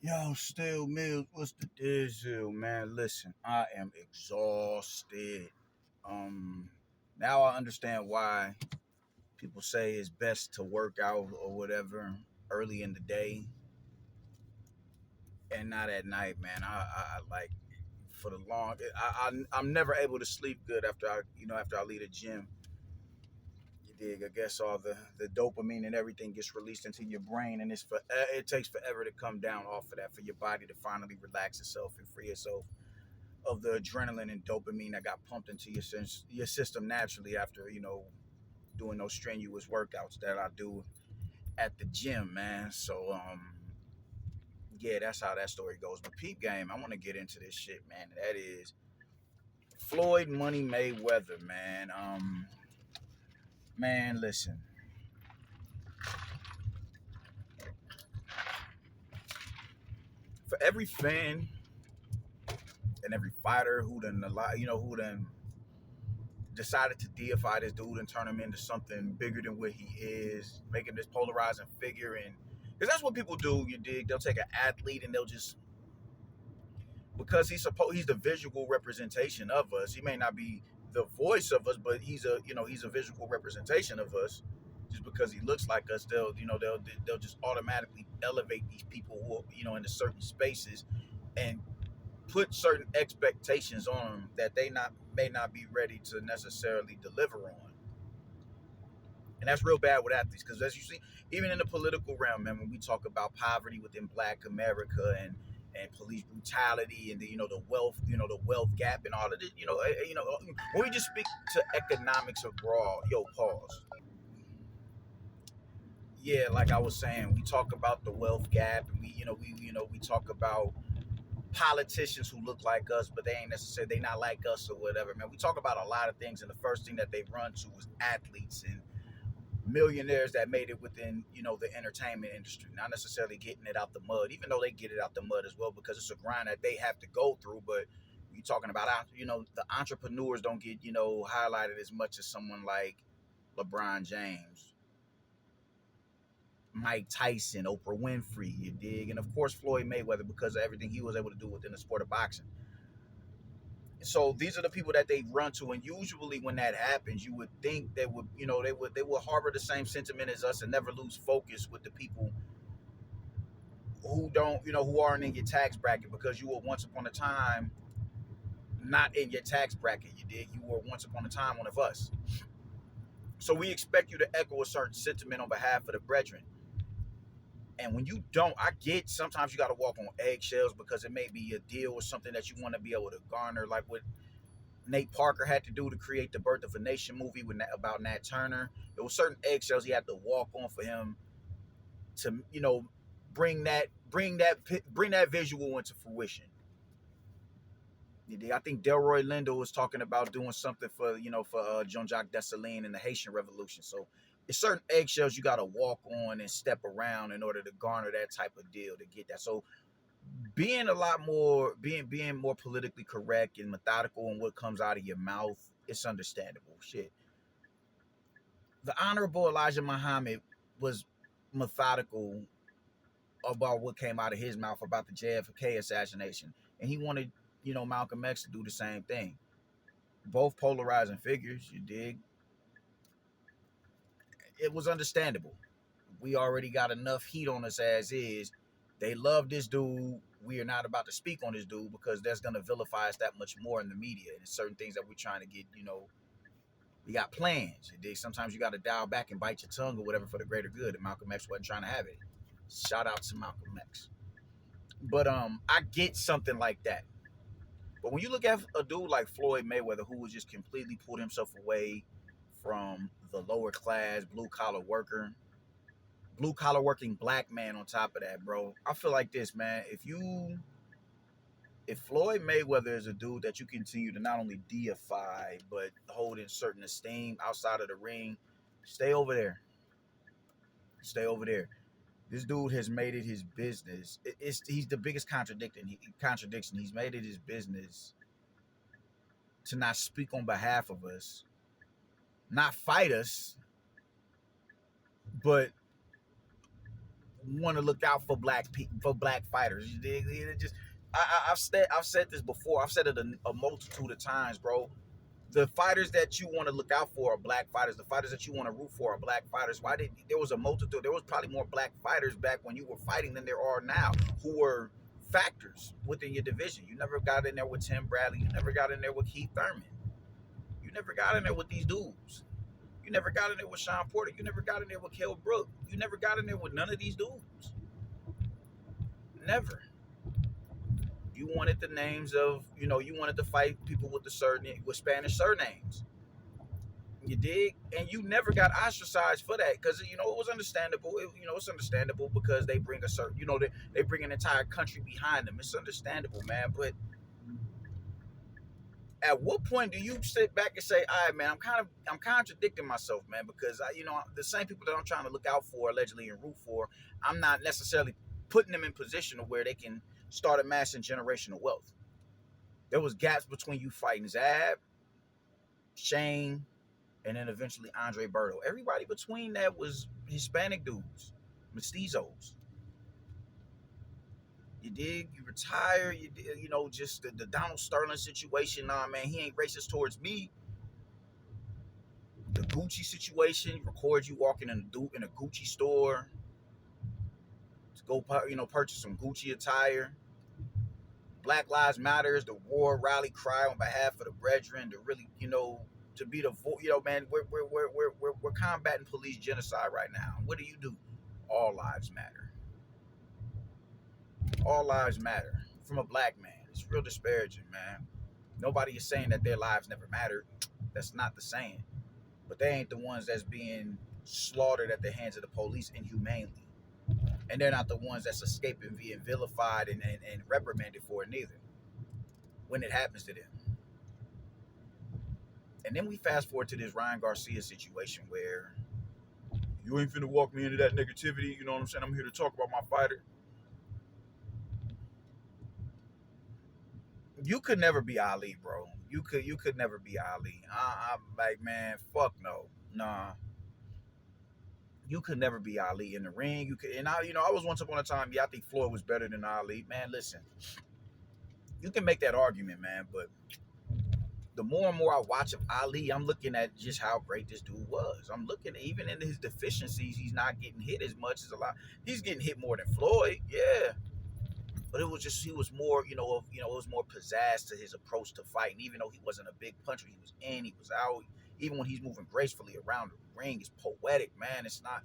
Yo, Still Mills, what's the deal, man? Listen, I am exhausted. Um, Now I understand why people say it's best to work out or whatever early in the day and not at night, man. I like for the long. I'm never able to sleep good after I leave the gym. You dig? I guess all the dopamine and everything gets released into your brain, and it takes forever to come down off of that for your body to finally relax itself and free itself of the adrenaline and dopamine that got pumped into your system naturally after doing those strenuous workouts that I do at the gym, man. So yeah, that's how that story goes. But peep game, I want to get into this shit, man. That is Floyd Money Mayweather, man. Man, listen. For every fan and every fighter who done decided to deify this dude and turn him into something bigger than what he is, make him this polarizing figure, and because that's what people do. You dig? They'll take an athlete and they'll just because he's the visual representation of us. He may not be the voice of us, but he's a visual representation of us. Just because he looks like us, they'll just automatically elevate these people who into certain spaces and put certain expectations on them that they not may not be ready to necessarily deliver on. And that's real bad with athletes because as you see, even in the political realm, man, when we talk about poverty within Black America and police brutality and the wealth gap and all of this, when we just speak to economics abroad, yo, pause. Yeah, like I was saying, we talk about the wealth gap, and we talk about politicians who look like us, but they ain't necessarily they not like us or whatever. Man, we talk about a lot of things, and the first thing that they run to is athletes and millionaires that made it within the entertainment industry, not necessarily getting it out the mud, even though they get it out the mud as well because it's a grind that they have to go through. But you talking about the entrepreneurs don't get highlighted as much as someone like LeBron James, Mike Tyson, Oprah Winfrey, you dig, and of course Floyd Mayweather because of everything he was able to do within the sport of boxing. So these are the people that they run to, and usually when that happens, you would think they would harbor the same sentiment as us and never lose focus with the people who don't who aren't in your tax bracket because you were once upon a time not in your tax bracket. You were once upon a time one of us. So we expect you to echo a certain sentiment on behalf of the brethren. And when you don't, I get sometimes you got to walk on eggshells because it may be a deal or something that you want to be able to garner, like what Nate Parker had to do to create the Birth of a Nation movie about Nat Turner. There were certain eggshells he had to walk on for him to, bring that visual into fruition. I think Delroy Lindo was talking about doing something for Jean-Jacques Dessalines and the Haitian Revolution. So it's certain eggshells you got to walk on and step around in order to garner that type of deal to get that. So being more politically correct and methodical in what comes out of your mouth, it's understandable. Shit. The Honorable Elijah Muhammad was methodical about what came out of his mouth about the JFK assassination. And he wanted, Malcolm X to do the same thing. Both polarizing figures, you dig? It was understandable. We already got enough heat on us as is. They love this dude. We are not about to speak on this dude because that's going to vilify us that much more in the media. And certain things that we're trying to get, we got plans. Sometimes you got to dial back and bite your tongue or whatever for the greater good. And Malcolm X wasn't trying to have it. Shout out to Malcolm X. But I get something like that. But when you look at a dude like Floyd Mayweather, who was just completely pulled himself away from the lower class, blue collar working black man on top of that, bro. I feel like this, man. If Floyd Mayweather is a dude that you continue to not only deify but hold in certain esteem outside of the ring, stay over there. Stay over there. This dude has made it his business. He's the biggest contradiction. He's made it his business to not speak on behalf of us, not fight us, but want to look out for black people, for black fighters. You dig? It just, I've said this before. I've said it a multitude of times, bro. The fighters that you want to look out for are black fighters. The fighters that you want to root for are black fighters. Why did there was a multitude? There was probably more black fighters back when you were fighting than there are now, who were factors within your division. You never got in there with Tim Bradley. You never got in there with Keith Thurman. You never got in there with these dudes. You never got in there with Sean Porter. You never got in there with Kell Brook. You never got in there with none of these dudes. Never. You wanted the names of, you wanted to fight people with with Spanish surnames. You dig? And you never got ostracized for that because, it was understandable. It's understandable because they bring a certain, they bring an entire country behind them. It's understandable, man. But at what point do you sit back and say, all right, man, I'm contradicting myself, man, because the same people that I'm trying to look out for allegedly and root for, I'm not necessarily putting them in position of where they can start amassing generational wealth. There was gaps between you fighting Zab, Shane, and then eventually Andre Berto. Everybody between that was Hispanic dudes, mestizos. You dig? You retire. Just the Donald Sterling situation. Nah, man, he ain't racist towards me. The Gucci situation. Record you walking in a Gucci store to go, purchase some Gucci attire. Black Lives Matters, the war rally cry on behalf of the brethren. To really, to be the man. We're combating police genocide right now. What do? All lives matter. All lives matter from a black man. It's real disparaging, man. Nobody is saying that their lives never mattered. That's not the saying. But they ain't the ones that's being slaughtered at the hands of the police inhumanely. And they're not the ones that's escaping being vilified and reprimanded for it neither, when it happens to them. And then we fast forward to this Ryan Garcia situation where you ain't finna walk me into that negativity. You know what I'm saying? I'm here to talk about my fighter. You could never be Ali, bro. You could never be Ali. I'm like, man, fuck no. Nah. You could never be Ali in the ring. You could, and I was once upon a time, I think Floyd was better than Ali. Man, listen. You can make that argument, man, but the more and more I watch of Ali, I'm looking at just how great this dude was. I'm looking at, even in his deficiencies, he's not getting hit as much as a lot. He's getting hit more than Floyd, yeah. But it was just, he was more, it was more pizzazz to his approach to fighting. Even though he wasn't a big puncher, he was in, he was out. Even when he's moving gracefully around the ring, it's poetic, man. It's not.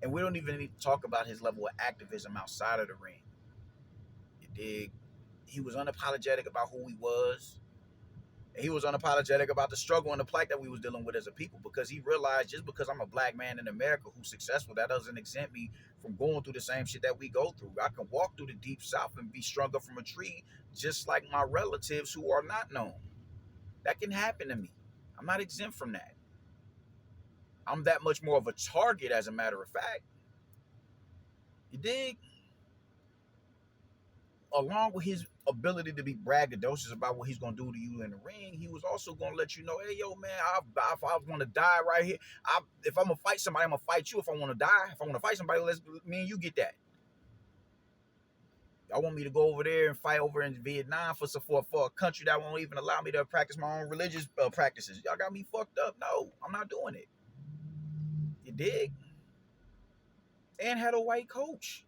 And we don't even need to talk about his level of activism outside of the ring. You dig? He was unapologetic about who he was. And he was unapologetic about the struggle and the plight that we was dealing with as a people, because he realized just because I'm a black man in America who's successful, that doesn't exempt me from going through the same shit that we go through. I can walk through the deep south and be strung up from a tree just like my relatives who are not known. That can happen to me. I'm not exempt from that. I'm that much more of a target, as a matter of fact. You dig? Along with his ability to be braggadocious about what he's going to do to you in the ring, he was also going to let you know, hey, yo, man, if I want to die right here, if I'm going to fight somebody, I'm going to fight you. If I want to die, if I want to fight somebody, me and you get that. Y'all want me to go over there and fight over in Vietnam for a country that won't even allow me to practice my own religious practices. Y'all got me fucked up. No, I'm not doing it. You dig? And had a white coach.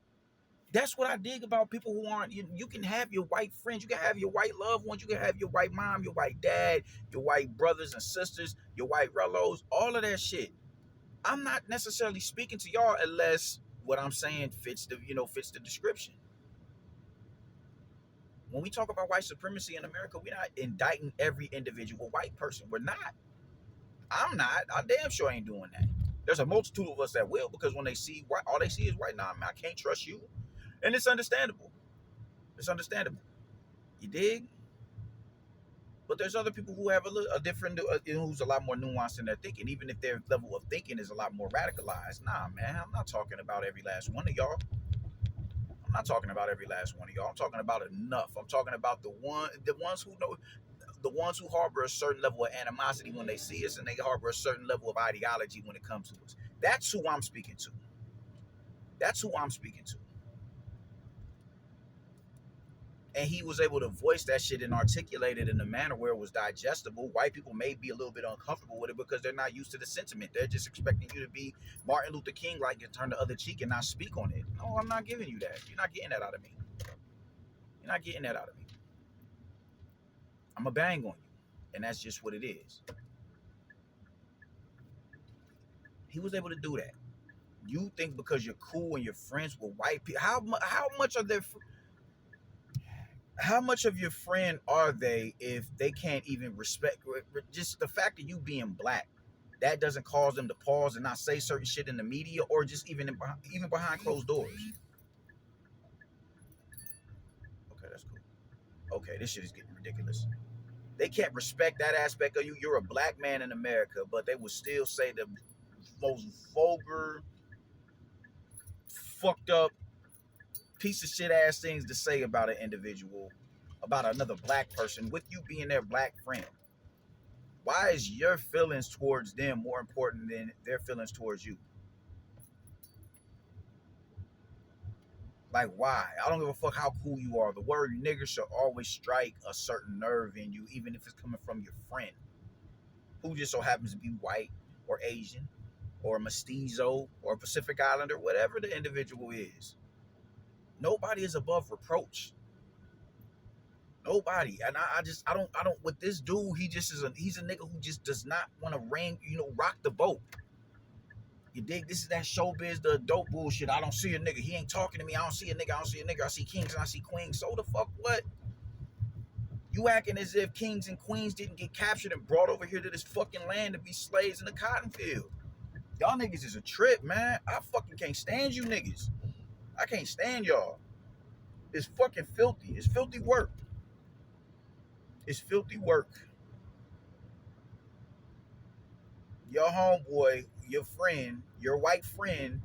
That's what I dig about people who aren't, you can have your white friends, you can have your white loved ones, you can have your white mom, your white dad, your white brothers and sisters, your white relos, all of that shit. I'm not necessarily speaking to y'all unless what I'm saying fits the description. When we talk about white supremacy in America, we're not indicting every individual white person. We're not. I'm not. I damn sure ain't doing that. There's a multitude of us that will, because when they see white, all they see is white. Nah, man, I can't trust you. And it's understandable. It's understandable. You dig? But there's other people who have a different, who's a lot more nuanced in their thinking, even if their level of thinking is a lot more radicalized. Nah, man, I'm not talking about every last one of y'all. I'm not talking about every last one of y'all. I'm talking about enough. I'm talking about the ones who know, the ones who harbor a certain level of animosity when they see us, and they harbor a certain level of ideology when it comes to us. That's who I'm speaking to. That's who I'm speaking to. And he was able to voice that shit and articulate it in a manner where it was digestible. White people may be a little bit uncomfortable with it because they're not used to the sentiment. They're just expecting you to be Martin Luther King, like, and turn the other cheek and not speak on it. No, I'm not giving you that. You're not getting that out of me. You're not getting that out of me. I'm going to bang on you. And that's just what it is. He was able to do that. You think because you're cool and you're friends with white people, how much are there? How much of your friend are they if they can't even respect just the fact of you being black? That doesn't cause them to pause and not say certain shit in the media or just even behind closed doors. Okay, that's cool. Okay, this shit is getting ridiculous. They can't respect that aspect of you. You're a black man in America, but they will still say the most vulgar, fucked up, piece of shit ass things to say about an individual, about another black person, with you being their black friend. Why is your feelings towards them more important than their feelings towards you? Like, why? I don't give a fuck how cool you are. The word nigger should always strike a certain nerve in you, even if it's coming from your friend, who just so happens to be white or Asian or mestizo or Pacific Islander, whatever the individual is. Nobody is above reproach. Nobody. And I don't with this dude, he's a nigga who just does not want to rock the boat. You dig? This is that showbiz, the dope bullshit. I don't see a nigga. He ain't talking to me. I don't see a nigga. I don't see a nigga. I see kings and I see queens. So the fuck what? You acting as if kings and queens didn't get captured and brought over here to this fucking land to be slaves in the cotton field. Y'all niggas is a trip, man. I fucking can't stand you niggas. I can't stand y'all. It's fucking filthy. It's filthy work. It's filthy work. Your homeboy, your friend, your white friend,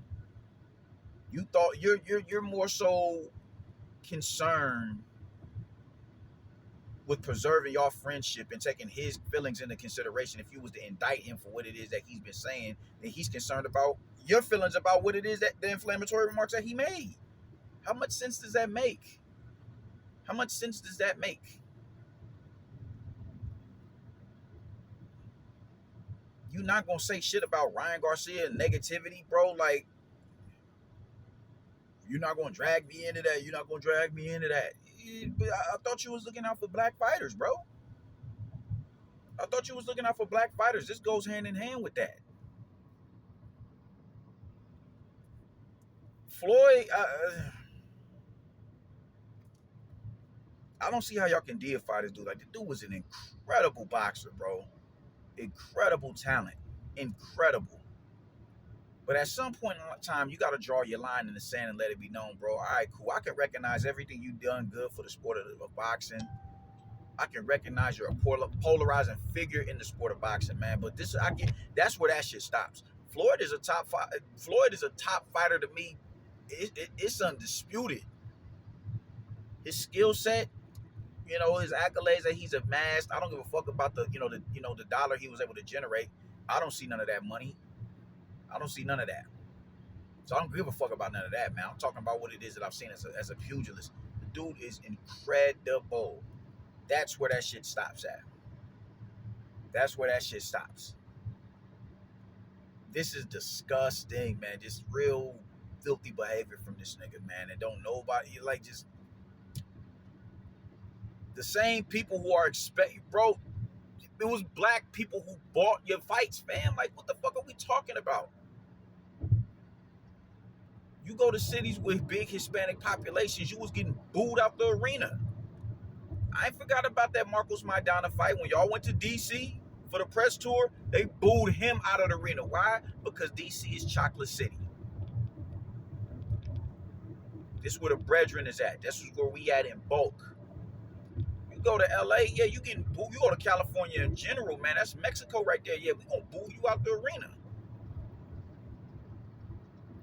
you thought you're more so concerned with preserving your friendship and taking his feelings into consideration. If you was to indict him for what it is that he's been saying, then he's concerned about your feelings about what it is that the inflammatory remarks that he made. How much sense does that make? How much sense does that make? You not gonna say shit about Ryan Garcia and negativity, bro? Like, you're not gonna drag me into that. You're not gonna drag me into that. I thought you was looking out for black fighters, bro. I thought you was looking out for black fighters. This goes hand in hand with that. Floyd, I don't see how y'all can deify this dude. Like, the dude was an incredible boxer, bro. Incredible talent. Incredible. But at some point in time, you got to draw your line in the sand and let it be known, bro. All right, cool. I can recognize everything you've done good for the sport of boxing. I can recognize you're a polarizing figure in the sport of boxing, man. But that's where that shit stops. Floyd is a top fighter to me. It's undisputed. His skill set, his accolades that he's amassed. I don't give a fuck about the dollar he was able to generate. I don't see none of that money. I don't see none of that. So I don't give a fuck about none of that, man. I'm talking about what it is that I've seen as a pugilist. The dude is incredible. That's where that shit stops at. That's where that shit stops. This is disgusting, man. Just real filthy behavior from this nigga, man. And don't nobody, like, just the same people who are bro, it was black people who bought your fights, fam. Like, what the fuck are we talking about? You go to cities with big Hispanic populations, you was getting booed out the arena. I ain't forgot about that Marcos Maidana fight. When y'all went to DC for the press tour, they booed him out of the arena. Why? Because DC is Chocolate City. This is where the brethren is at. This is where we at in bulk. You go to LA, yeah, you getting booed. You go to California in general, man, that's Mexico right there. Yeah, we gonna boo you out the arena.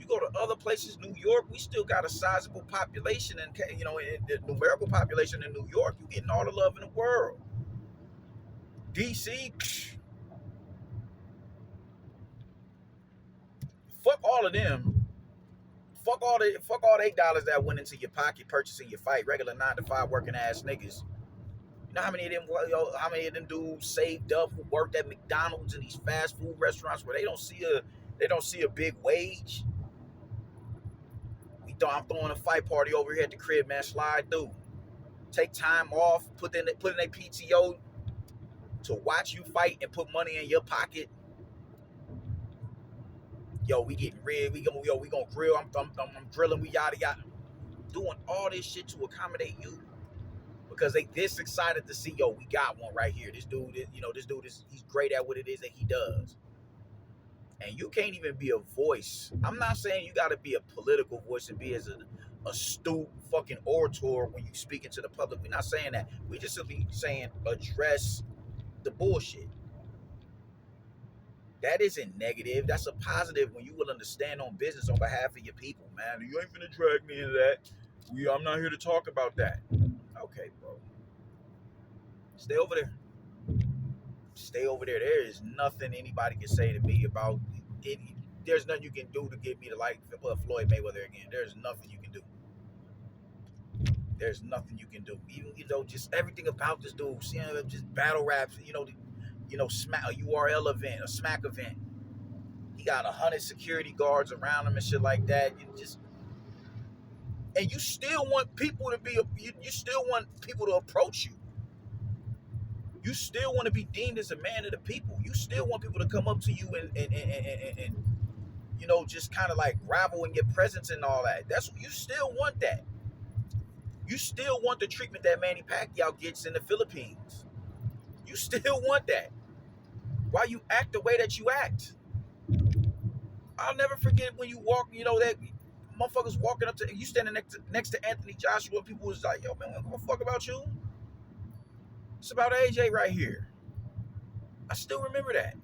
You go to other places, New York, we still got a sizable population, and the numerical population in New York, you getting all the love in the world. DC, Fuck all of them. Fuck all $8 that went into your pocket purchasing your fight. Regular 9 to 5 working ass niggas. You know how many of them, how many of them dudes saved up who worked at McDonald's and these fast food restaurants where they don't see a big wage. I'm throwing a fight party over here at the crib, man. Slide through. Take time off. Put in a PTO to watch you fight and put money in your pocket. Yo, we getting red. We gonna grill. I'm grilling. We yada yada. Doing all this shit to accommodate you because they this excited to see, yo, we got one right here. This dude is he's great at what it is that he does. And you can't even be a voice. I'm not saying you got to be a political voice and be as an astute fucking orator when you speak into the public. We're not saying that. We just simply saying address the bullshit. That isn't negative. That's a positive when you will understand on business on behalf of your people, man. You ain't finna drag me into that. I'm not here to talk about that. Okay, bro. Stay over there. Stay over there. There is nothing anybody can say to me about it. There's nothing you can do to get me to like Floyd Mayweather again. There's nothing you can do. There's nothing you can do. Even just everything about this dude, seeing just battle raps, smack a URL event, a smack event. He got 100 security guards around him and shit like that. And you still want people to be, you still want people to approach you. You still want to be deemed as a man of the people. You still want people to come up to you and just kind of like gravel in your presence and all that. You still want that. You still want the treatment that Manny Pacquiao gets in the Philippines. You still want that. Why you act the way that you act. I'll never forget when you walk, that motherfuckers walking up to you standing next to Anthony Joshua. People was like, yo, man, I don't give a fuck about you. It's about AJ right here. I still remember that.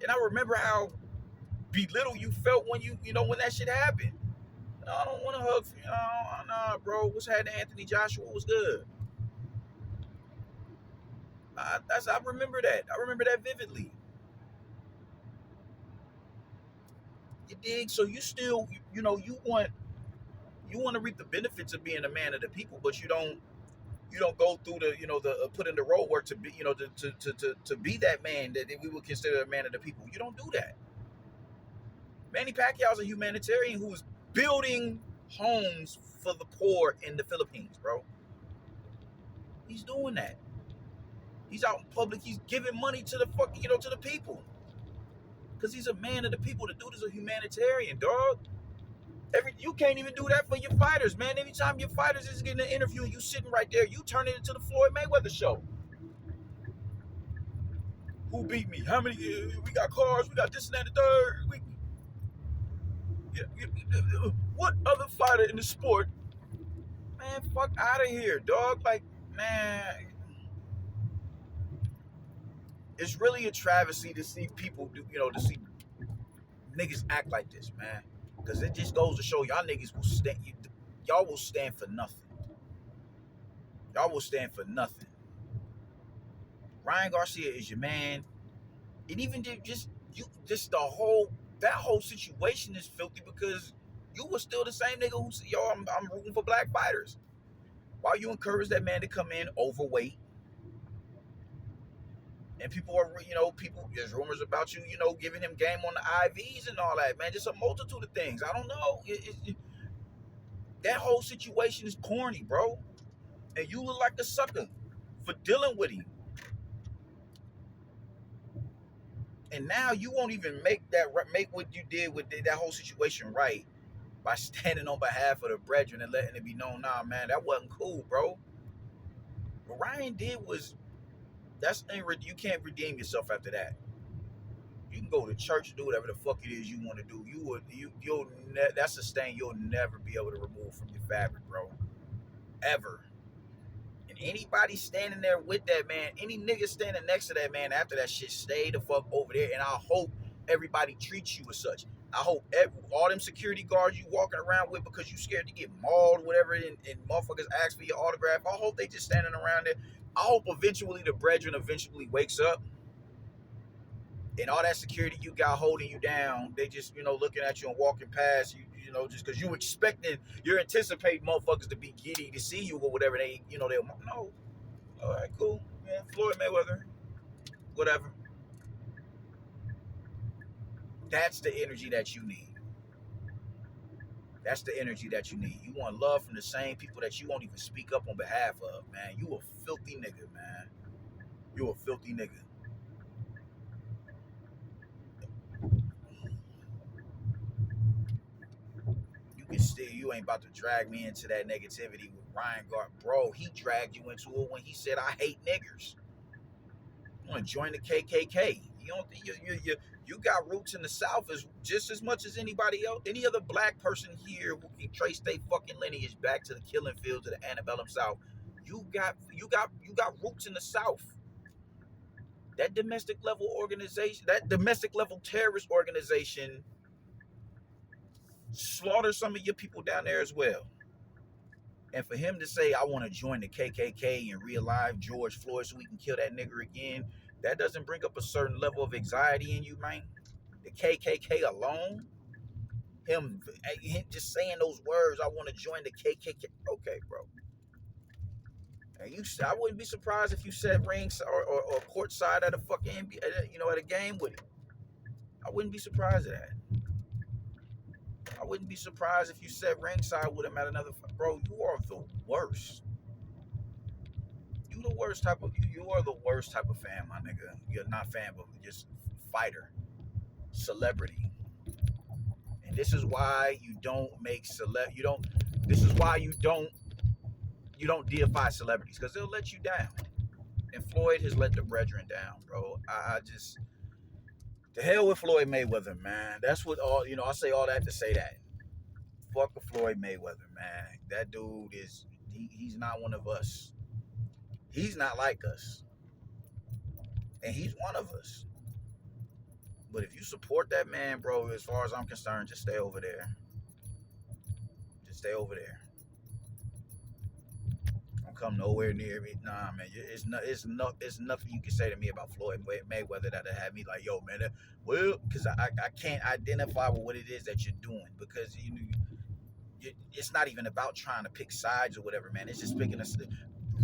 And I remember how belittled you felt when when that shit happened. No, I don't want to hug you. Nah, bro. What's happening, Anthony Joshua? Was good. I remember that. I remember that vividly. You dig? So you still, you want to reap the benefits of being a man of the people, but you don't go through the put in the road work to be, to be that man that we would consider a man of the people. You don't do that. Manny Pacquiao is a humanitarian who's building homes for the poor in the Philippines, bro. He's doing that. He's out in public. He's giving money to the to the people. Because he's a man of the people. The dude is a humanitarian, dog. You can't even do that for your fighters, man. Anytime your fighters is getting an interview and you sitting right there, you turn it into the Floyd Mayweather show. Who beat me? How many? We got cars. We got this and that and the third. What other fighter in the sport? Man, fuck out of here, dog. Like, man, it's really a travesty to see people do, to see niggas act like this, man. Because it just goes to show y'all niggas will stand. Y'all will stand for nothing. Y'all will stand for nothing. Ryan Garcia is your man. And even that whole situation is filthy because you were still the same nigga who said, yo, I'm rooting for black fighters. Why you encourage that man to come in overweight? And people are, there's rumors about you, giving him game on the IVs and all that, man. Just a multitude of things. I don't know. That whole situation is corny, bro. And you look like a sucker for dealing with him. And now you won't even make what you did with that whole situation right by standing on behalf of the brethren and letting it be known, nah, man, that wasn't cool, bro. What Ryan did was, you can't redeem yourself after that. You can go to church and do whatever the fuck it is you want to do. That's a stain you'll never be able to remove from your fabric, bro. Ever. And anybody standing there with that man, any nigga standing next to that man after that shit, stay the fuck over there. And I hope everybody treats you as such. I hope all them security guards you walking around with because you scared to get mauled, whatever, and motherfuckers ask for your autograph, I hope they just standing around there. I hope eventually the brethren wakes up And all that security you got holding you down, they just, looking at you and walking past you, just because you're anticipating motherfuckers to be giddy to see you or whatever they'll no. All right, cool. Yeah, Floyd Mayweather, whatever. That's the energy that you need. That's the energy that you need. You want love from the same people that you won't even speak up on behalf of, man. You a filthy nigga, man. You a filthy nigga. You ain't about to drag me into that negativity with Ryan Gart. Bro, he dragged you into it when he said, I hate niggers. You want to join the KKK. You don't think you got roots in the South as just as much as anybody else. Any other black person here who can trace their fucking lineage back to the killing fields of the antebellum South. You got roots in the South. That domestic level terrorist organization slaughter some of your people down there as well. And for him to say, I want to join the KKK and realive George Floyd so we can kill that nigger again, that doesn't bring up a certain level of anxiety in you, man. The KKK alone, him just saying those words, I want to join the KKK. Okay, bro. And I wouldn't be surprised if you sat rings or courtside at a fucking at a game with him. I wouldn't be surprised at that. I wouldn't be surprised if you sat ringside with him at another. Bro, you are the worst. You are the worst type of fan, my nigga. You're not fan, but just fighter, celebrity. And this is why you don't make you don't this is why you don't deify celebrities, because they'll let you down. And Floyd has let the brethren down, bro. I just, the hell with Floyd Mayweather, man. That's what I say all that to say that. Fuck with Floyd Mayweather, man. That dude he's not one of us. He's not like us. And he's one of us. But if you support that man, bro, as far as I'm concerned, just stay over there. Just stay over there. Don't come nowhere near me. Nah, man. It's nothing you can say to me about Floyd Mayweather that'll have me like, yo, man. Because I can't identify with what it is that you're doing, because it's not even about trying to pick sides or whatever, man. It's just picking us.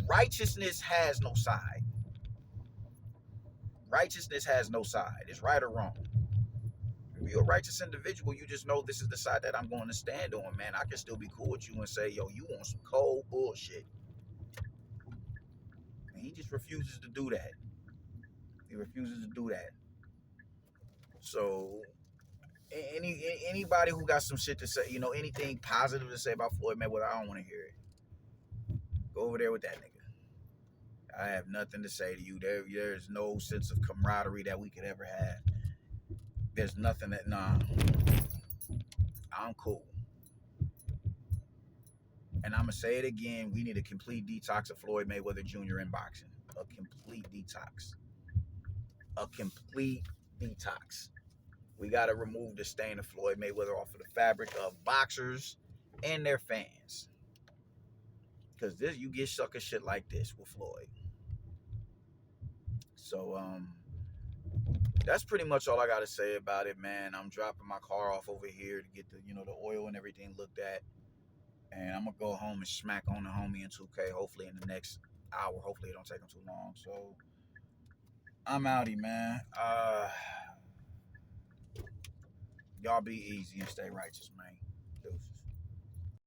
Righteousness has no side. Righteousness has no side. It's right or wrong. If you're a righteous individual, you just know this is the side that I'm going to stand on, man. I can still be cool with you and say, yo, you want some cold bullshit. And he just refuses to do that. He refuses to do that. So anybody who got some shit to say, anything positive to say about Floyd Mayweather, I don't want to hear it. Go over there with that nigga. I have nothing to say to you. There's no sense of camaraderie that we could ever have. There's nothing I'm cool. And I'm going to say it again. We need a complete detox of Floyd Mayweather Jr. in boxing. A complete detox. A complete detox. We got to remove the stain of Floyd Mayweather off of the fabric of boxers and their fans. Because you get sucker shit like this with Floyd. So, that's pretty much all I got to say about it, man. I'm dropping my car off over here to get the oil and everything looked at. And I'm going to go home and smack on the homie in 2K, hopefully in the next hour. Hopefully it don't take him too long. So, I'm outie, man. Y'all be easy and stay righteous, man.